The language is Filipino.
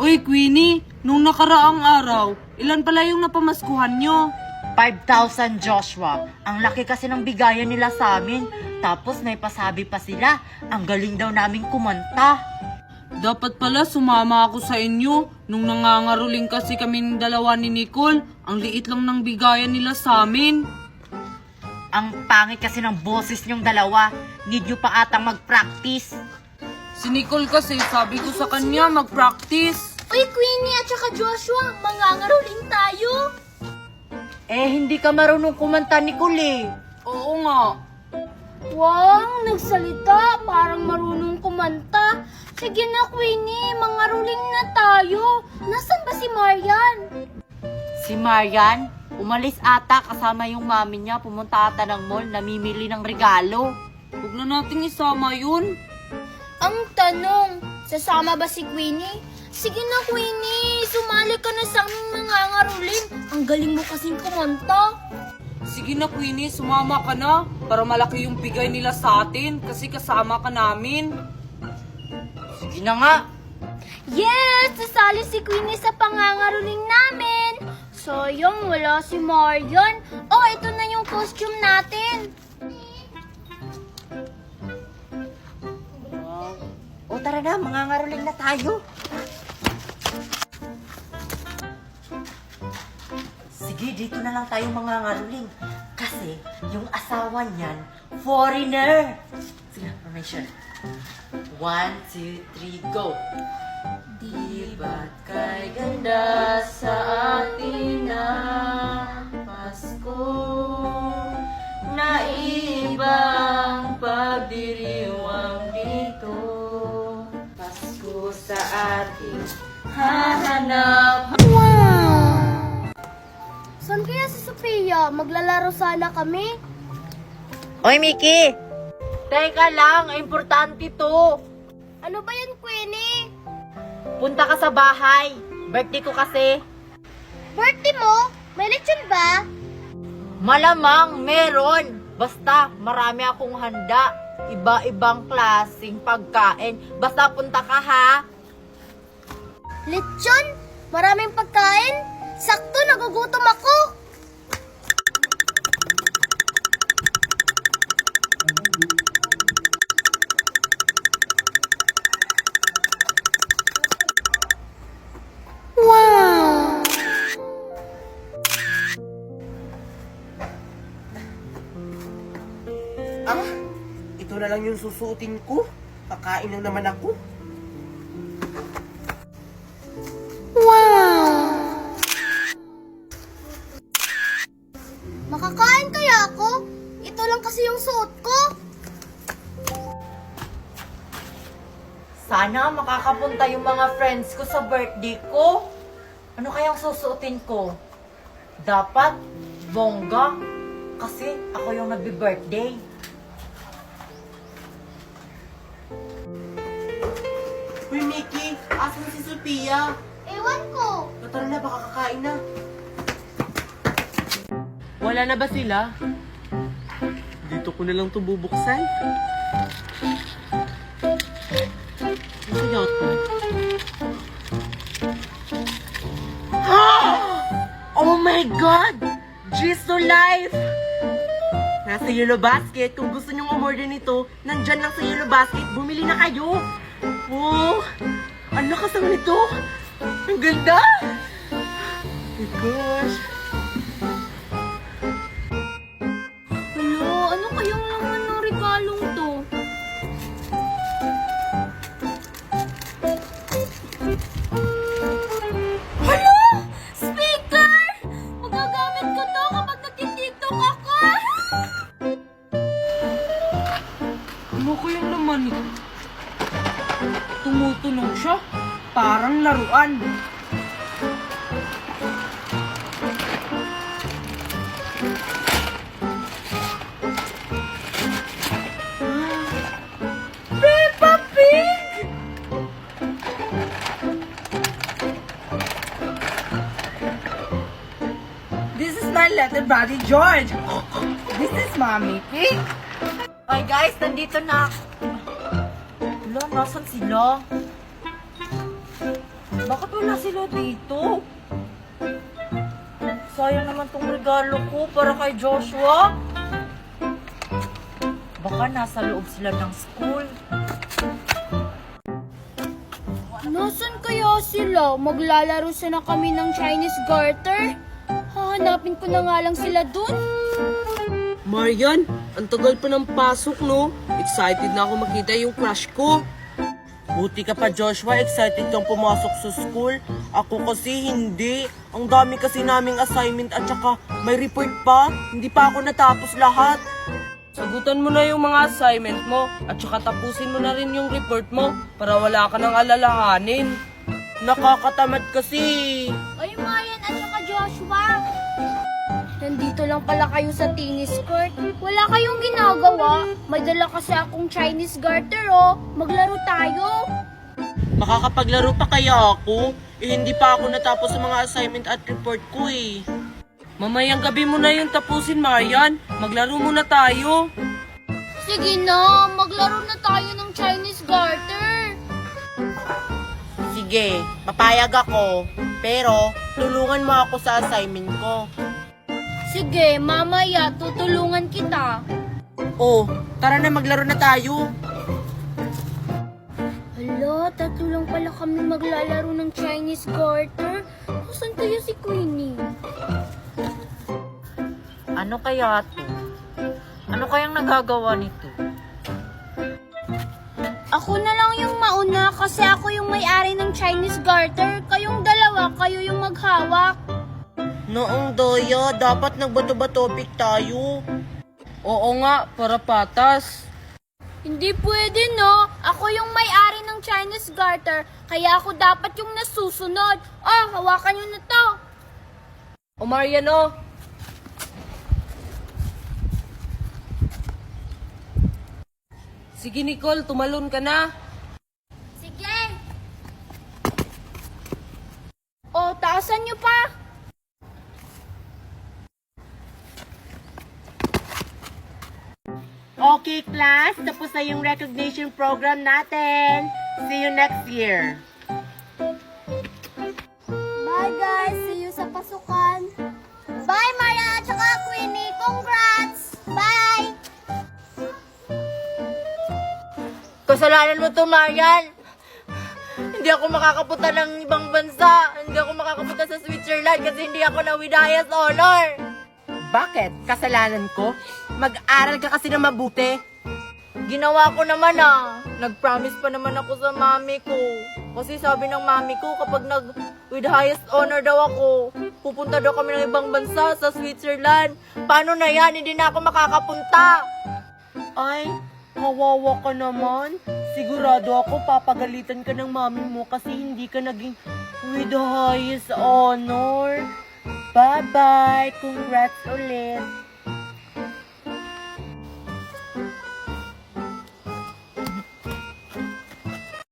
Uy, Queenie, nung nakaraang araw, ilan pala yung napamaskuhan nyo? 5,000, Joshua. Ang laki kasi ng bigayan nila sa amin. Tapos may pasabi pa sila, ang galing daw naming kumanta. Dapat pala sumama ako sa inyo. Nung nangangaruling kasi kaming dalawa ni Nicole, ang liit lang ng bigayan nila sa amin. Ang pangit kasi ng boses niyong dalawa. Need nyo pa atang mag-practice. Si Nicole kasi, sabi ko sa kanya mag-practice. Uy, Queenie at saka Joshua, mangangaruling tayo. Hindi ka marunong kumanta, Nicole eh. Oo nga. Wow, nagsalita, parang marunong kumanta. Sige na, Queenie, mangaruling na tayo. Nasaan ba si Marian? Si Marian, umalis ata kasama yung mami niya. Pumunta ata ng mall, namimili ng regalo. Huwag na nating isama yun. Ang tanong, sasama ba si Queenie? Sige na, Queenie, sumali ka na sa aming mangangaruling. Ang galing mo kasing kumanta. Sige na, Queenie, sumama ka na. Para malaki yung bigay nila sa atin kasi kasama ka namin. Sige na nga. Yes! Sasali si Queenie sa pangangaruling namin! Sayang, wala si Marian. Oh, ito na yung costume natin. O tara na, mangangaroling na tayo. Sige, dito na lang tayo mangangaroling. Kasi yung asawa niyan, foreigner. Sige, formation. 1, 2, 3, go! Di ba't kay ganda sa atin na Pasko? Naibang pagdiriwang dito. Pasko sa ating hahanap. Saan kaya si Sophia? Maglalaro sana kami. Oy, Mickey! Teka lang, importante to. Ano ba yan, Queenie? Punta ka sa bahay. Birthday ko kasi. Birthday mo? May lechon ba? Malamang meron. Basta marami akong handa. Iba-ibang klaseng pagkain. Basta punta ka ha. Lechon? Maraming pagkain? Sakto, nagugutom ako. Wow! Ito na lang yung susuotin ko. Kakain lang naman ako. Makakain kaya ako? Ito lang kasi yung suot ko. Sana makakapunta yung mga friends ko sa birthday ko. Ano kayang susuotin ko? Dapat bongga. Kasi ako yung nagbi-birthday. Uy, Mickey! Asan si Sophia? Ewan ko. Tara na, baka kakain na. Wala na ba sila? Dito ko na lang ito bubuksan. Ano kaya ito? Oh my God! Jiso Life! Nasa Yellow Basket. Kung gusto nyong umorder nito, nandyan lang sa Yellow Basket. Bumili na kayo! Oh! Ang lakas naman ito! Ang ganda! Oh my gosh! Ano kayang laman ng regalong to? Hala! Speaker! Magagamit ko to kapag nagtitiktok ako! Ano kayang laman ito? Tumutunog siya. Parang laruan. Peppa Pig! This is my little buddy George. This is Mommy Pig. Ay guys, nandito na. Wala, nasan sila? Bakit wala sila dito? Sayang naman tong regalo ko para kay Joshua. Baka nasa loob sila ng school. Nasaan kaya sila? Maglalaro sana kami ng Chinese garter? Hahanapin ko na nga lang sila dun. Marian, ang tagal pa ng pasok, no? Excited na ako makita yung crush ko. Buti ka pa, Joshua. Excited kang pumasok sa school. Ako kasi hindi. Ang dami kasi naming assignment at saka may report pa. Hindi pa ako natapos lahat. Sagutan mo na yung mga assignment mo at saka tapusin mo na rin yung report mo para wala ka nang alalahanin. Nakakatamad kasi. Ay, Marian at saka Joshua. Nandito lang pala kayo sa tennis court. Wala kayong ginagawa. May dala kasi akong Chinese garter, oh. Maglaro tayo. Makakapaglaro pa kaya ako? Hindi pa ako natapos sa mga assignment at report ko eh. Mamayang gabi mo na yung tapusin, Marian. Maglaro muna tayo. Sige na, maglaro na tayo ng Chinese garter. Sige, papayag ako. Pero, tulungan mo ako sa assignment ko. Sige, mamaya tutulungan kita. Oh, tara na maglaro na tayo. Hala, tatlo lang pala kami maglalaro ng Chinese garter. Saan kaya si Queenie? Ano kaya to? Ano kayang nagagawa nito? Ako na lang yung mauna kasi ako yung may-ari ng Chinese garter. Kayong dalawa, kayo yung maghawak. Noong doyo, dapat nagbato-batopik tayo. Oo nga, para patas. Hindi pwede, no? Ako yung may-ari ng Chinese garter, kaya ako dapat yung nasusunod. Oh, hawakan nyo na to. O Marian, oh. Sige, Nicole, tumalon ka na. Sige. Oh, taasan nyo pa. Okay, class. Tapos na yung recognition program natin. See you next year. Bye, guys. See you sa pasukan. Bye, Maria at saka Queenie. Congrats! Bye! Kasalanan mo to, Marian. Hindi ako makakapunta ng ibang bansa. Hindi ako makakapunta sa Switzerland kasi hindi ako na with highest honor. Bakit? Kasalanan ko? Mag-aral ka kasi na mabuti. Ginawa ko naman Nag-promise pa naman ako sa mami ko. Kasi sabi ng mami ko kapag with highest honor daw ako, pupunta daw kami ng ibang bansa sa Switzerland. Paano na yan? Hindi na ako makakapunta. Ay, kawawa ka naman. Sigurado ako papagalitan ka ng mami mo kasi hindi ka naging with the highest honor. Bye-bye. Congrats ulit.